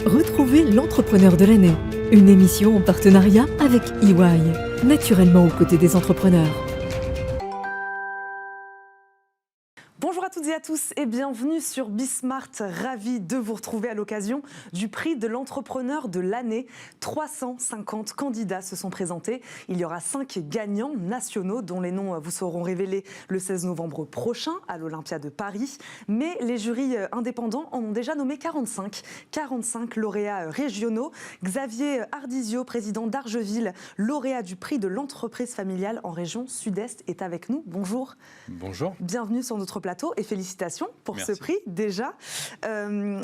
Retrouvez l'entrepreneur de l'année, une émission en partenariat avec EY, naturellement aux côtés des entrepreneurs. Bonjour à toutes et à tous et bienvenue sur Bismart. Ravi de vous retrouver à l'occasion du prix de l'entrepreneur de l'année. 350 candidats se sont présentés. Il y aura 5 gagnants nationaux dont les noms vous seront révélés le 16 novembre prochain à l'Olympia de Paris. Mais les jurys indépendants en ont déjà nommé 45. 45 lauréats régionaux. Xavier Ardizio, président d'Argeville, lauréat du prix de l'entreprise familiale en région Sud-Est, est avec nous. Bonjour. Bonjour. Bienvenue sur notre plateau et félicitations pour ce prix déjà.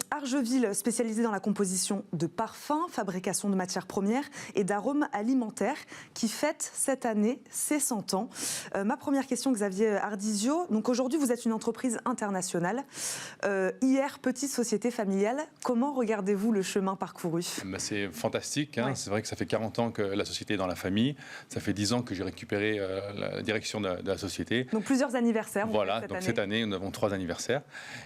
Argeville, spécialisée dans la composition de parfums, fabrication de matières premières et d'arômes alimentaires, qui fête cette année ses 100 ans. Ma première question, Xavier Ardizio. Donc aujourd'hui, vous êtes une entreprise internationale. Hier, petite société familiale. Comment regardez-vous le chemin parcouru ? C'est fantastique. Hein. Ouais. C'est vrai que ça fait 40 ans que la société est dans la famille. Ça fait 10 ans que j'ai récupéré la direction de la société. Donc plusieurs anniversaires. Voilà, cette année, nous avons 3 anniversaires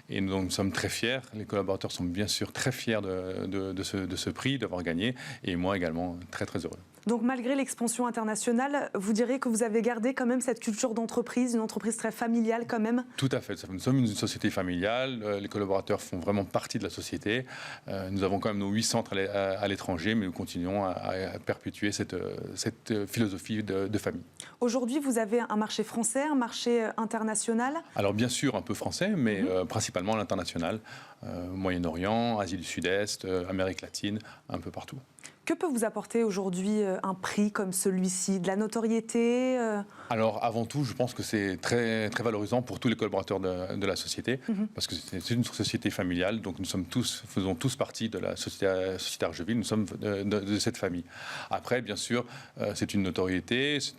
et nous sommes très fiers. Les collaborateurs sont bien sûr très fiers de ce prix, d'avoir gagné, et moi également très très heureux. Donc malgré l'expansion internationale, vous direz que vous avez gardé quand même cette culture d'entreprise, une entreprise très familiale quand même ? Tout à fait. Nous sommes une société familiale. Les collaborateurs font vraiment partie de la société. Nous avons quand même nos 8 centres à l'étranger, mais nous continuons à perpétuer cette philosophie de famille. Aujourd'hui, vous avez un marché français, un marché international ? Alors bien sûr un peu français, mais principalement l'international. Moyen-Orient, Asie du Sud-Est, Amérique latine, un peu partout. Que peut vous apporter aujourd'hui un prix comme celui-ci ? De la notoriété ? Alors avant tout, je pense que c'est très, très valorisant pour tous les collaborateurs de la société, parce que c'est une société familiale, donc nous faisons tous partie de la société Argeville, nous sommes de cette famille. Après, bien sûr, c'est une notoriété, c'est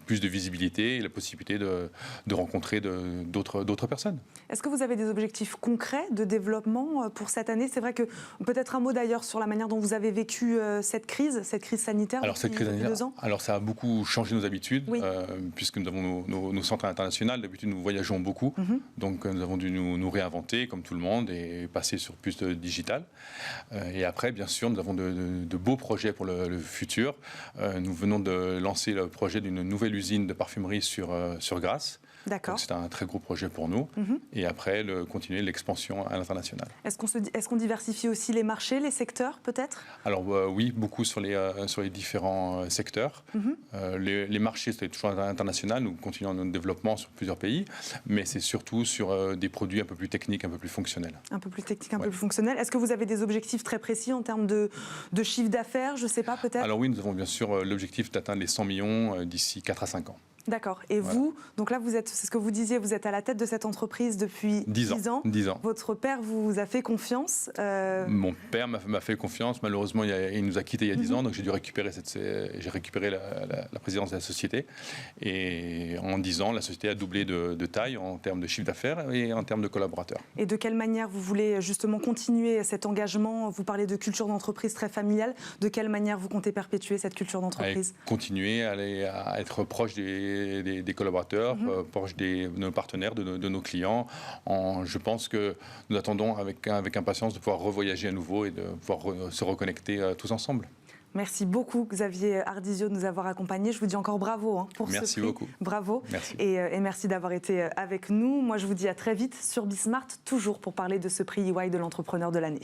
plus de visibilité et la possibilité de rencontrer d'autres personnes. Est-ce que vous avez des objectifs concrets de développement pour cette année ? C'est vrai que peut-être un mot d'ailleurs sur la manière dont vous avez vécu cette crise sanitaire depuis 2 ans. Alors ça a beaucoup changé nos habitudes, oui. Puisque nous avons nos centres internationaux. D'habitude, nous voyageons beaucoup, donc nous avons dû nous réinventer comme tout le monde et passer sur plus de digital. Et après, bien sûr, nous avons de beaux projets pour le futur. Nous venons de lancer le projet d'une nouvelle usine de parfumerie sur Grasse. D'accord. C'est un très gros projet pour nous. Et après, continuer l'expansion à l'international. Est-ce qu'on diversifie aussi les marchés, les secteurs peut-être ? Alors oui, beaucoup sur les différents secteurs. Les marchés, c'est toujours international. Nous continuons notre développement sur plusieurs pays. Mais c'est surtout sur des produits un peu plus techniques, un peu plus fonctionnels. Un peu plus techniques, un peu plus fonctionnels. Est-ce que vous avez des objectifs très précis en termes de chiffre d'affaires ? Je ne sais pas, peut-être ? Alors oui, nous avons bien sûr l'objectif d'atteindre les 100 millions d'ici 4 à 5 ans. D'accord. Et voilà. Vous, donc là, c'est ce que vous disiez, vous êtes à la tête de cette entreprise depuis 10 ans. 10 ans. Votre père vous a fait confiance Mon père m'a fait confiance. Malheureusement, il nous a quittés il y a 10 ans, donc j'ai dû récupérer la présidence de la société. Et en 10 ans, la société a doublé de taille en termes de chiffre d'affaires et en termes de collaborateurs. Et de quelle manière vous voulez justement continuer cet engagement ? Vous parlez de culture d'entreprise très familiale. De quelle manière vous comptez perpétuer cette culture d'entreprise ? Continuer à être proche des collaborateurs, proche de nos partenaires, de nos clients. Je pense que nous attendons avec impatience de pouvoir revoyager à nouveau et de pouvoir se reconnecter tous ensemble. Merci beaucoup Xavier Ardizio de nous avoir accompagnés. Je vous dis encore bravo pour ce prix. Merci beaucoup. Bravo. Merci. Et merci d'avoir été avec nous. Moi je vous dis à très vite sur Bismart, toujours pour parler de ce prix EY de l'entrepreneur de l'année.